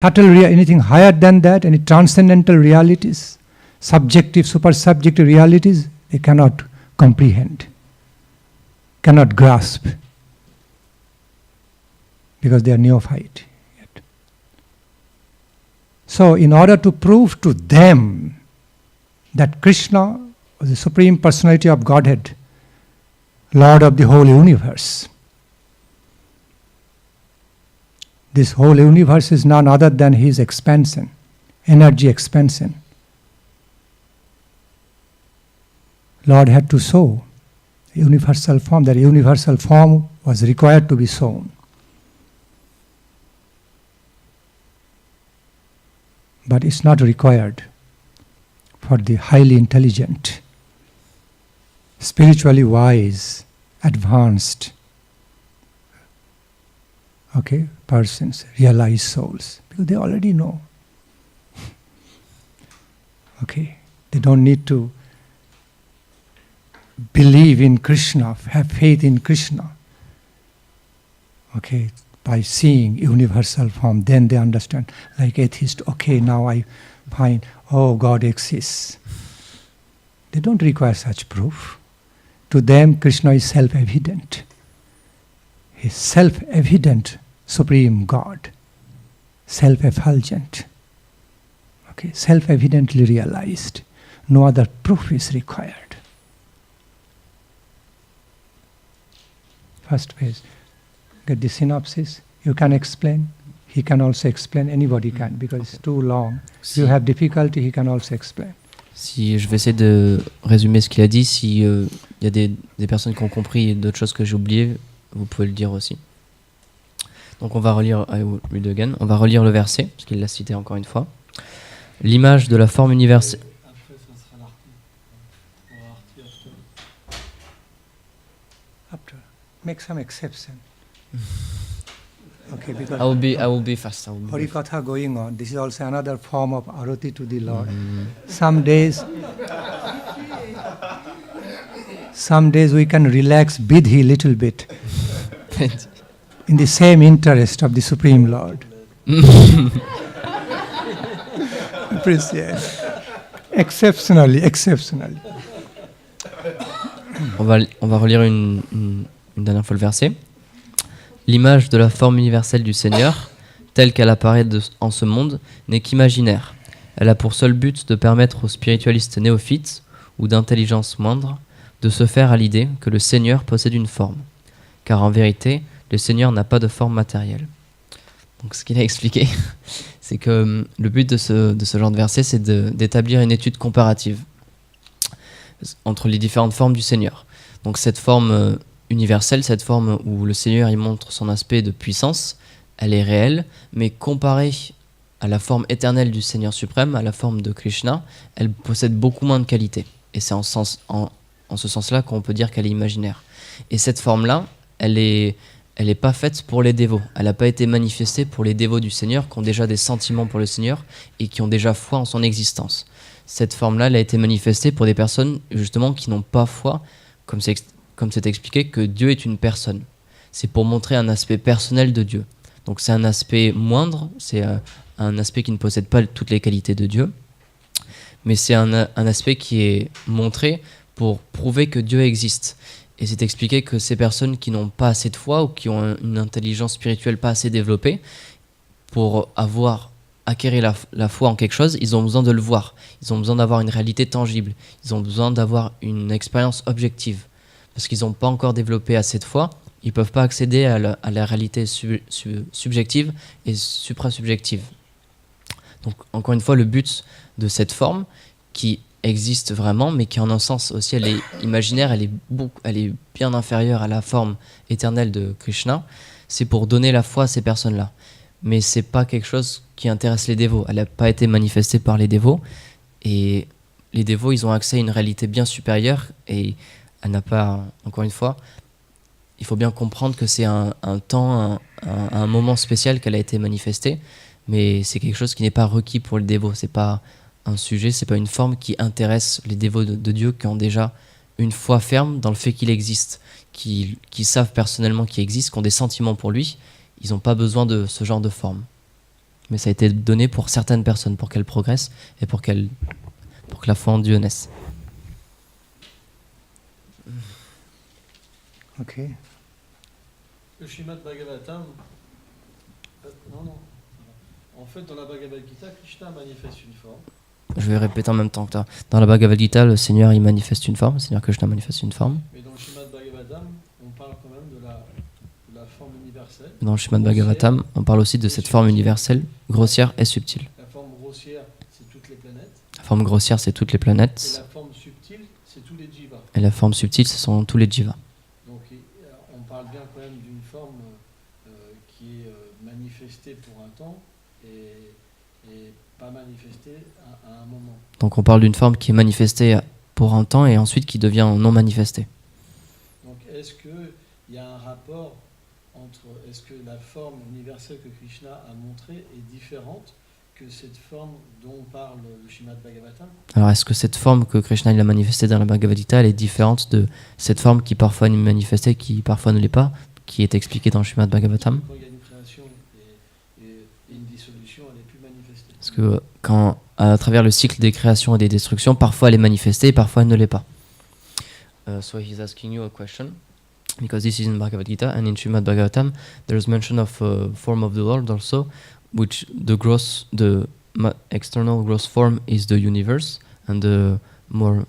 Anything higher than that, any transcendental realities, subjective, super subjective realities, they cannot comprehend, cannot grasp, because they are neophyte yet. So in order to prove to them that Krishna was the Supreme Personality of Godhead, Lord of the whole universe, this whole universe is none other than his expansion, energy expansion. Lord had to show a universal form. That universal form was required to be shown. But it's not required for the highly intelligent, spiritually wise, advanced, persons, realized souls, because they already know. They don't need to believe in Krishna, have faith in Krishna. By seeing universal form, then they understand. Like atheists, now I find, God exists. They don't require such proof. To them, Krishna is self-evident. He is self-evident Supreme God, self-effulgent, self-evidently realized. No other proof is required. First page. Get the synopsis. You can explain. He can also explain. Anybody can, because it's too long. If you have difficulty, he can also explain. Si je vais essayer de résumer ce qu'il a dit, si y a des personnes qui ont compris d'autres choses que j'ai oubliées, vous pouvez le dire aussi. Donc on va relire, I will read again. On va relire le verset, parce qu'il l'a cité encore une fois. L'image de la forme universelle. After, make some exception. Because I will be fast. Harikatha going on. This is also another form of arati to the Lord. Some days we can relax Bidhi little bit in the same interest of the Supreme Lord. Appreciate. Exceptionally. On va relire une dernière fois le verset. L'image de la forme universelle du Seigneur, telle qu'elle apparaît en ce monde, n'est qu'imaginaire. Elle a pour seul but de permettre aux spiritualistes néophytes ou d'intelligence moindre de se faire à l'idée que le Seigneur possède une forme. Car en vérité, le Seigneur n'a pas de forme matérielle. Donc ce qu'il a expliqué, c'est que le but de ce genre de verset, c'est d'établir une étude comparative entre les différentes formes du Seigneur. Donc cette forme universelle, cette forme où le Seigneur il montre son aspect de puissance, elle est réelle, mais comparée à la forme éternelle du Seigneur suprême, à la forme de Krishna, elle possède beaucoup moins de qualité. Et c'est en ce sens-là qu'on peut dire qu'elle est imaginaire. Et cette forme-là, elle est pas faite pour les dévots. Elle n'a pas été manifestée pour les dévots du Seigneur qui ont déjà des sentiments pour le Seigneur et qui ont déjà foi en son existence. Cette forme-là, elle a été manifestée pour des personnes justement qui n'ont pas foi, comme c'est expliqué, que Dieu est une personne. C'est pour montrer un aspect personnel de Dieu. Donc c'est un aspect moindre, c'est un aspect qui ne possède pas toutes les qualités de Dieu, mais c'est un aspect qui est montré pour prouver que Dieu existe. Et c'est expliqué que ces personnes qui n'ont pas assez de foi ou qui ont une intelligence spirituelle pas assez développée, pour acquérir la foi en quelque chose, ils ont besoin de le voir. Ils ont besoin d'avoir une réalité tangible. Ils ont besoin d'avoir une expérience objective. Parce qu'ils n'ont pas encore développé assez de foi, ils ne peuvent pas accéder à la réalité subjective et suprasubjective. Donc, encore une fois, le but de cette forme, qui existe vraiment, mais qui en un sens aussi, elle est imaginaire, elle est bien inférieure à la forme éternelle de Krishna, c'est pour donner la foi à ces personnes-là. Mais ce n'est pas quelque chose qui intéresse les dévots. Elle n'a pas été manifestée par les dévots. Et les dévots, ils ont accès à une réalité bien supérieure et elle n'a pas, encore une fois, il faut bien comprendre que c'est un temps, un moment spécial qu'elle a été manifestée, mais c'est quelque chose qui n'est pas requis pour les dévots. C'est pas un sujet, c'est pas une forme qui intéresse les dévots de Dieu qui ont déjà une foi ferme dans le fait qu'il existe, qui savent personnellement qu'il existe, qui ont des sentiments pour lui. Ils n'ont pas besoin de ce genre de forme. Mais ça a été donné pour certaines personnes, pour qu'elles progressent et pour que la foi en Dieu naisse. Okay. Le Srimad Bhagavatam, non. En fait, dans la Bhagavad Gita, Krishna manifeste une forme. Je vais répéter en même temps que toi. Dans la Bhagavad Gita, le Seigneur il manifeste une forme, le Seigneur Krishna manifeste une forme. Mais dans le Srimad Bhagavatam, on parle quand même de la forme universelle. Dans le Srimad Bhagavatam, on parle aussi de cette forme universelle, grossière et subtile. La forme grossière, c'est toutes les planètes. La forme grossière, c'est toutes les Et planètes. la forme subtile, c'est tous les jivas. Et la forme subtile, ce sont tous les jivas. Donc on parle bien quand même d'une forme qui est manifestée pour un temps et pas manifestée à un moment. Donc on parle d'une forme qui est manifestée pour un temps et ensuite qui devient non manifestée. Donc est-ce qu'il y a un rapport entre, est-ce que la forme universelle que Krishna a montrée est différente que cette forme dont parle le Srimad Bhagavatam? Alors est-ce que cette forme que Krishna il a manifestée dans la Bhagavad Gita, elle est différente de cette forme qui parfois est manifestée, qui parfois ne l'est pas, qui est expliquée dans le Srimad Bhagavatam? Quand il y a une création et une dissolution, elle est plus manifestée. Parce que quand, à travers le cycle des créations et des destructions, parfois elle est manifestée et parfois elle ne l'est pas. So he's asking you a question, because this is in Bhagavad Gita, and in Srimad Bhagavatam there is mention of a form of the Lord also, which the external gross form is the universe, and the more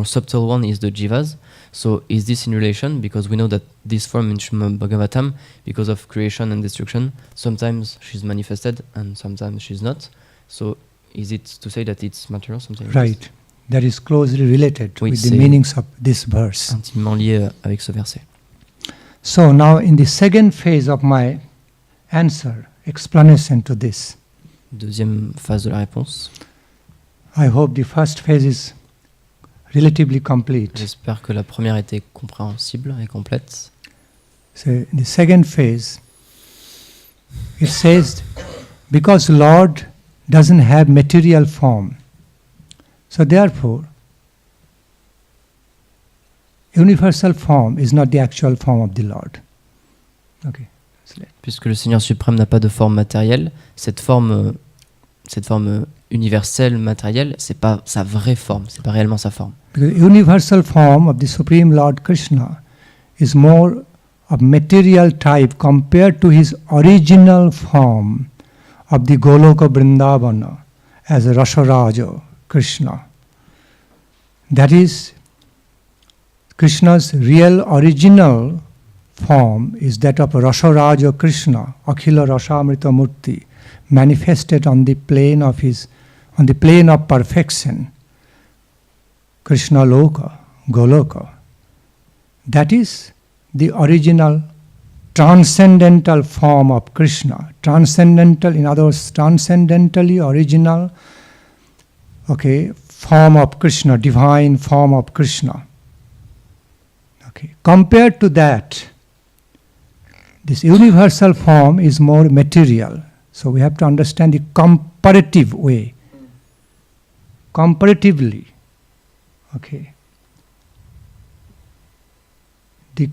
subtle one is the jivas. So is this in relation? Because we know that this form in Srimad Bhagavatam, because of creation and destruction, sometimes she's manifested and sometimes she's not. So is it to say that it's material sometimes? Right. That is closely related Oui, with the c'est meanings of this verse. intimement lié avec ce verset. So now in the second phase of my answer, explanation to this, Deuxième phase de la réponse. I hope the first phase is relatively complete. J'espère que la première était compréhensible et complète. So the second phase, it says, because Lord doesn't have material form, so therefore, universal form is not the actual form of the Lord. Okay. Puisque le Seigneur suprême n'a pas de forme matérielle, cette forme universelle matérielle, c'est pas sa vraie forme, c'est pas réellement sa forme. Because universal form of the Supreme Lord Krishna is more of material type compared to his original form of the Goloka Vrindavana as a Rasaraja Krishna. That is, Krishna's real original form is that of Rasaraja Krishna, Akhila Rasamrita Murti, manifested on the plane of perfection, Krishna Loka, Goloka. That is the original transcendental form of Krishna. Transcendental, in other words, transcendentally original, form of Krishna, divine form of Krishna. Okay. Compared to that, this universal form is more material. So we have to understand the comparative way. Comparatively, the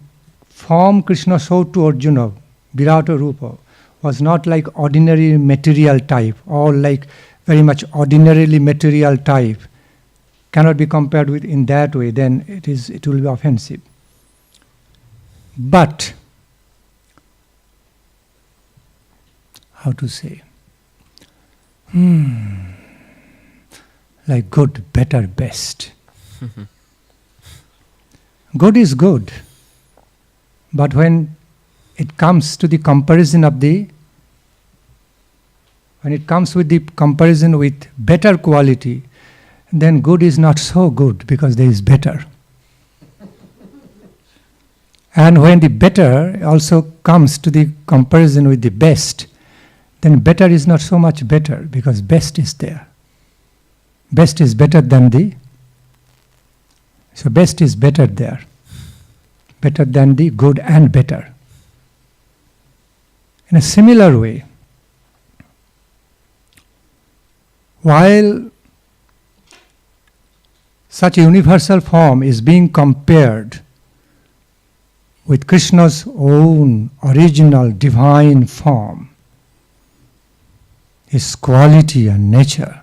form Krishna showed to Arjuna, Virata Rupa, was not like ordinary material type, or like very much ordinarily material type. Cannot be compared with in that way, then it will be offensive. But, how to say? Like good, better, best. Good is good, but when it comes to the comparison of when it comes with the comparison with better quality, then good is not so good because there is better. And when the better also comes to the comparison with the best, then better is not so much better because best is there. Best is better than so best is better there. Better than the good and better. In a similar way, while such a universal form is being compared with Krishna's own original divine form, his quality and nature,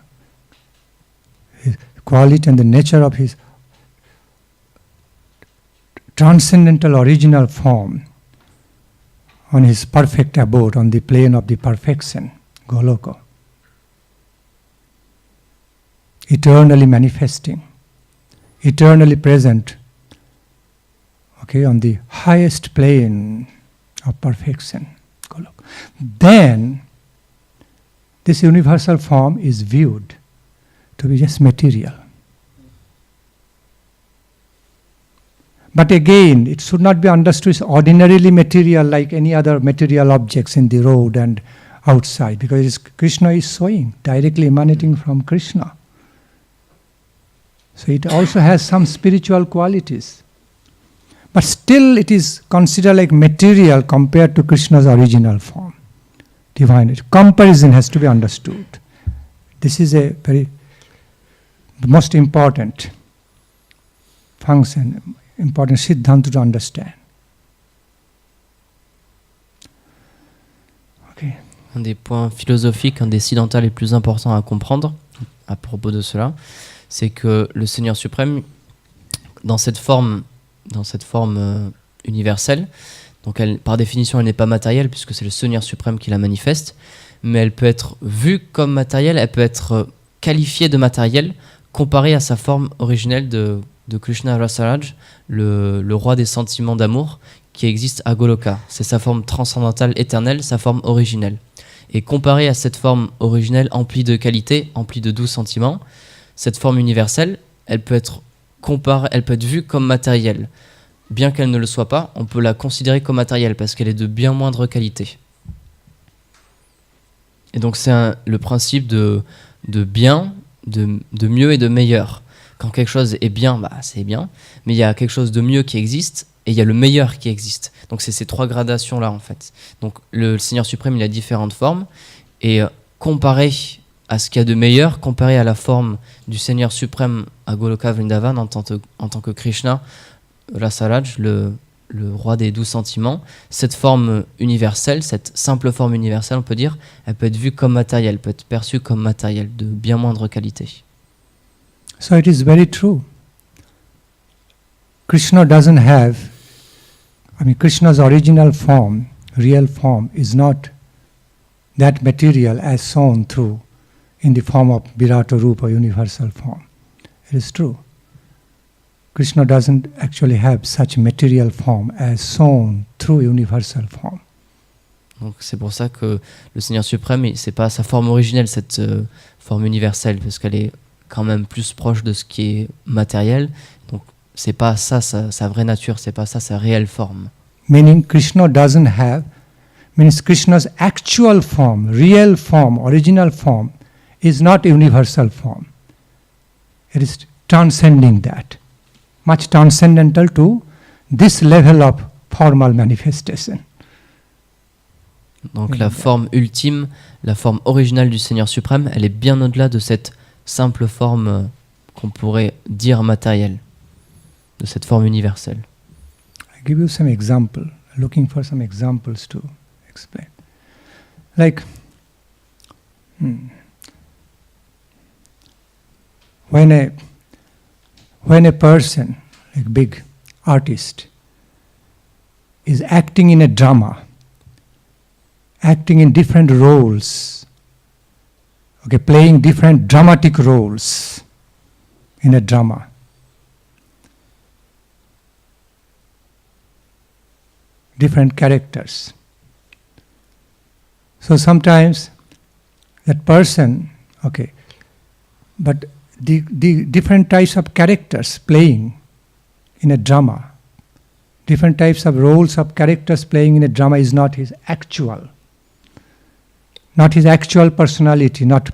his quality and the nature of his transcendental original form on his perfect abode on the plane of the perfection, Goloka. Eternally manifesting, eternally present, okay, on the highest plane of perfection, Goloka. Then this universal form is viewed to be just material. But again, it should not be understood as ordinarily material like any other material objects in the road and outside, because Krishna is showing, directly emanating from Krishna. So it also has some spiritual qualities. But still it is considered like material compared to Krishna's original form. Divine comparison has to be understood. This is a very most important function, important siddhanta to understand. Okay. Un des points philosophiques, un des siddhantas les plus importants à comprendre à propos de cela, c'est que le Seigneur suprême, dans cette forme universelle, donc elle, par définition elle n'est pas matérielle puisque c'est le Seigneur suprême qui la manifeste, mais elle peut être vue comme matérielle, elle peut être qualifiée de matérielle comparée à sa forme originelle de Krishna Rasaraj, le roi des sentiments d'amour qui existe à Goloka. C'est sa forme transcendantale éternelle, sa forme originelle. Et comparée à cette forme originelle emplie de qualité, emplie de doux sentiments, cette forme universelle, elle peut être vue comme matérielle. Bien qu'elle ne le soit pas, on peut la considérer comme matérielle parce qu'elle est de bien moindre qualité. Et donc c'est le principe de bien, de mieux et de meilleur. Quand quelque chose est bien, bah, c'est bien, mais il y a quelque chose de mieux qui existe et il y a le meilleur qui existe. Donc c'est ces trois gradations-là en fait. Donc le Seigneur suprême, il a différentes formes et comparé à ce qu'il y a de meilleur, comparé à la forme du Seigneur suprême à Goloka Vrindavan en tant que Krishna Rasaraj, le roi des doux sentiments, cette forme universelle, cette simple forme universelle, on peut dire, elle peut être vue comme matérielle, peut être perçue comme matérielle, de bien moindre qualité. So it is very true. Krishna doesn't have, Krishna's original form, real form, is not that material as shown through in the form of Virata Rupa, universal form. It is true. Krishna doesn't actually have such material form as shown through universal form. Donc c'est pour ça que le Seigneur suprême, c'est pas sa forme originelle, cette forme universelle, parce qu'elle est quand même plus proche de ce qui est matériel. Donc c'est pas ça sa vraie nature, c'est pas ça sa réelle forme. Meaning Krishna doesn't have, means Krishna's actual form, real form, original form is not universal form. It is transcending that. Much transcendental to this level of formal manifestation. Donc la forme ultime, la forme originale du Seigneur suprême, elle est bien au-delà de cette simple forme qu'on pourrait dire matérielle, de cette forme universelle. I give you some example, looking for some examples to explain. Like, when a person, like big artist, is acting in a drama, acting in different roles, okay, playing different dramatic roles in a drama, different characters. So sometimes that person, okay, but the different types of characters playing in a drama, different types of roles of characters playing in a drama is not his actual personality, not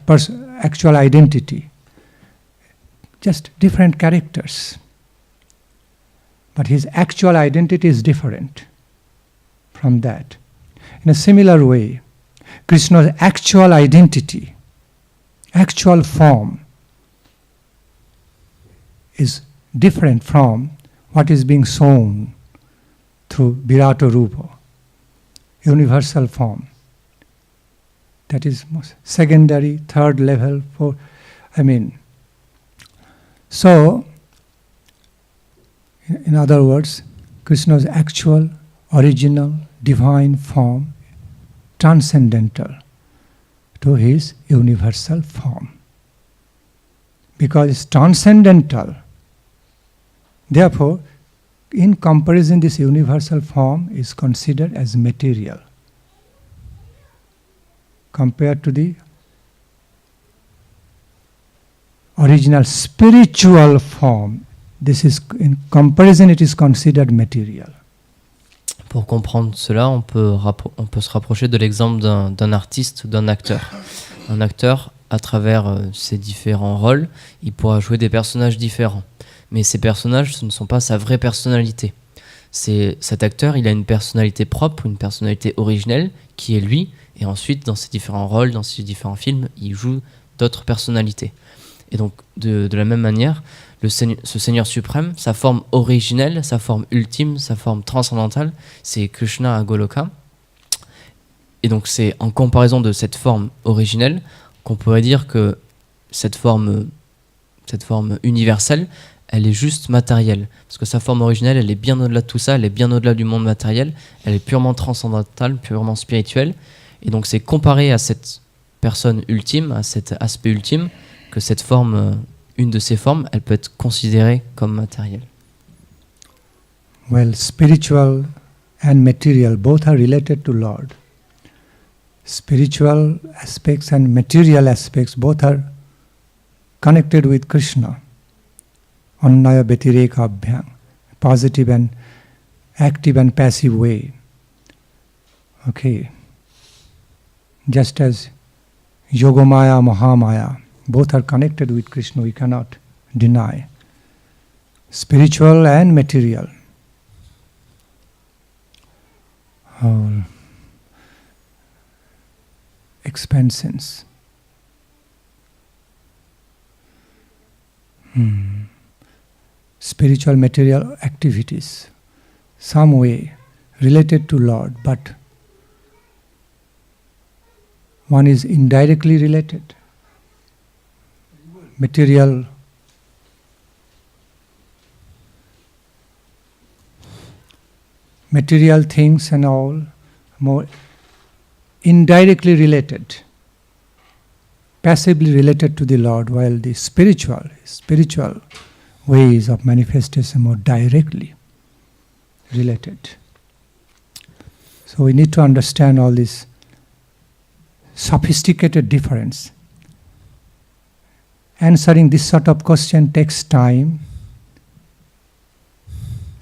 actual identity. Just different characters. But his actual identity is different from that. In a similar way, Krishna's actual identity, actual form, is different from what is being shown through Virata Rupa, universal form. That is secondary, third level, fourth. So, in other words, Krishna's actual, original, divine form, transcendental to his universal form. Because it's transcendental, therefore, in comparison, this universal form is considered as material compared to the original spiritual form. This is, in comparison, it is considered material. Pour comprendre cela, on peut se rapprocher de l'exemple d'un artiste ou d'un acteur. Un acteur, à travers ses différents rôles, il pourra jouer des personnages différents. Mais ces personnages, ce ne sont pas sa vraie personnalité. Cet acteur, il a une personnalité propre, une personnalité originelle, qui est lui, et ensuite, dans ses différents rôles, dans ses différents films, il joue d'autres personnalités. Et donc, de la même manière, ce Seigneur suprême, sa forme originelle, sa forme ultime, sa forme transcendantale, c'est Krishna à Goloka. Et donc, c'est en comparaison de cette forme originelle qu'on pourrait dire que cette forme universelle, elle est juste matérielle. Parce que sa forme originelle, elle est bien au-delà de tout ça, elle est bien au-delà du monde matériel, elle est purement transcendantale, purement spirituelle. Et donc, c'est comparé à cette personne ultime, à cet aspect ultime, que cette forme, une de ces formes, elle peut être considérée comme matérielle. Well, spiritual and material both are related to Lord. Spiritual aspects and material aspects both are connected with Krishna. Annaya Bhatireka Abhyang, positive and active and passive way. Okay. Just as Yogamaya, Mahamaya, both are connected with Krishna, we cannot deny. Spiritual and material. Expansions. Spiritual material activities, some way related to Lord, but one is indirectly related. Material things and all more indirectly related, passively related to the Lord, while the spiritual ways of manifestation more directly related. So we need to understand all this sophisticated difference. Answering this sort of question takes time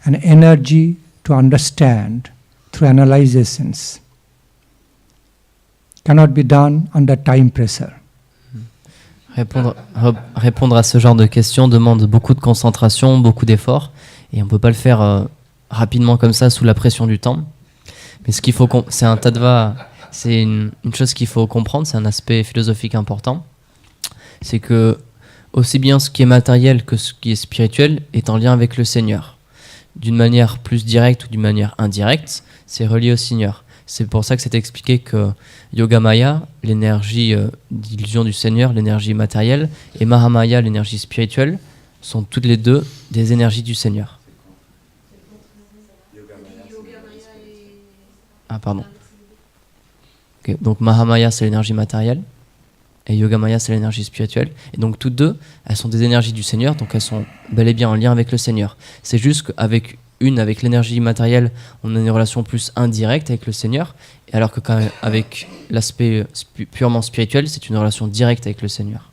and energy to understand through analyzations. Cannot be done under time pressure. Répondre à ce genre de questions demande beaucoup de concentration, beaucoup d'efforts, et on ne peut pas le faire rapidement comme ça sous la pression du temps. Mais ce qu'il faut, c'est un tattva, c'est une chose qu'il faut comprendre, c'est un aspect philosophique important, c'est que aussi bien ce qui est matériel que ce qui est spirituel est en lien avec le Seigneur. D'une manière plus directe ou d'une manière indirecte, c'est relié au Seigneur. C'est pour ça que c'est expliqué que Yogamaya, l'énergie d'illusion du Seigneur, l'énergie matérielle, et Mahamaya, l'énergie spirituelle, sont toutes les deux des énergies du Seigneur. Ah, pardon. Okay, donc Mahamaya, c'est l'énergie matérielle, et Yogamaya, c'est l'énergie spirituelle. Et donc toutes deux, elles sont des énergies du Seigneur, donc elles sont bel et bien en lien avec le Seigneur. C'est juste qu'avec avec l'énergie matérielle, on a une relation plus indirecte avec le Seigneur, alors que quand même, avec l'aspect purement spirituel, c'est une relation directe avec le Seigneur.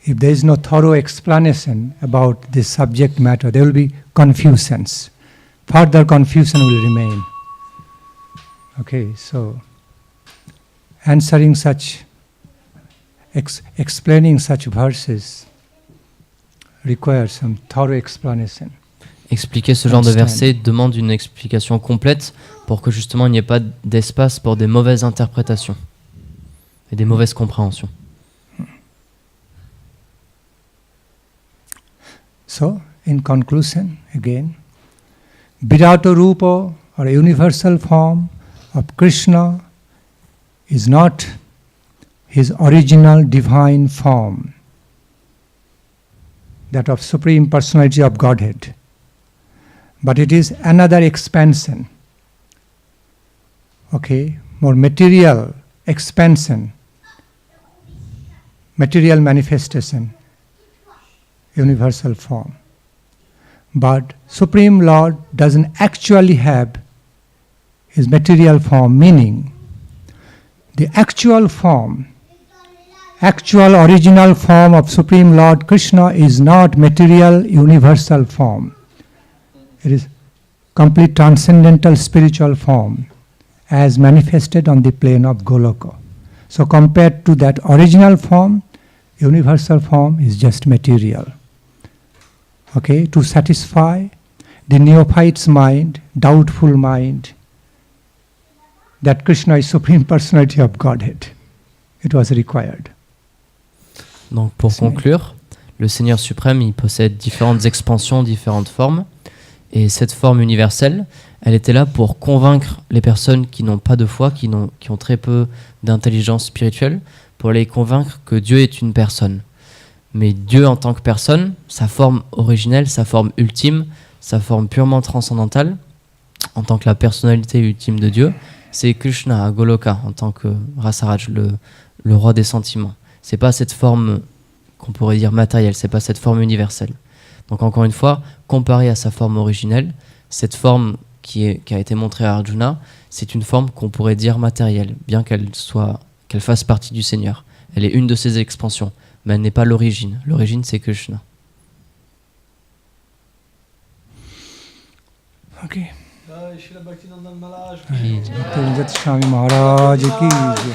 If there is no thorough explanation about this subject matter, there will be confusions. Further confusion will remain. Okay, so answering such explaining such verses requires some thorough explanation. Expliquer ce genre de versets demande une explication complète pour que justement il n'y ait pas d'espace pour des mauvaises interprétations et des mauvaises compréhensions. So, in conclusion, again, Virata Rupa, or a universal form of Krishna, is not his original divine form, that of Supreme Personality of Godhead, but it is another expansion, okay, more material expansion, material manifestation, universal form. But Supreme Lord doesn't actually have his material form, meaning the actual form, actual original form of Supreme Lord Krishna is not material universal form. It is complete transcendental spiritual form as manifested on the plane of Goloka. So compared to that original form, universal form is just material. Okay, to satisfy the neophyte's mind, doubtful mind, that Krishna is Supreme Personality of Godhead. It was required. Donc pour conclure, le Seigneur suprême, il possède différentes expansions, différentes formes. Et cette forme universelle, elle était là pour convaincre les personnes qui n'ont pas de foi, qui ont très peu d'intelligence spirituelle, pour les convaincre que Dieu est une personne. Mais Dieu en tant que personne, sa forme originelle, sa forme ultime, sa forme purement transcendantale, en tant que la personnalité ultime de Dieu, c'est Krishna à Goloka, en tant que Rasaraj, le roi des sentiments. C'est pas cette forme qu'on pourrait dire matérielle, c'est pas cette forme universelle. Donc encore une fois, comparé à sa forme originelle, cette forme qui a été montrée à Arjuna, c'est une forme qu'on pourrait dire matérielle, bien qu'elle fasse partie du Seigneur. Elle est une de ses expansions, mais elle n'est pas l'origine. L'origine, c'est Krishna. Ok. Jai Srila Bhaktinandan Maharaj. Tulanjat Swami Maharaj ki jai.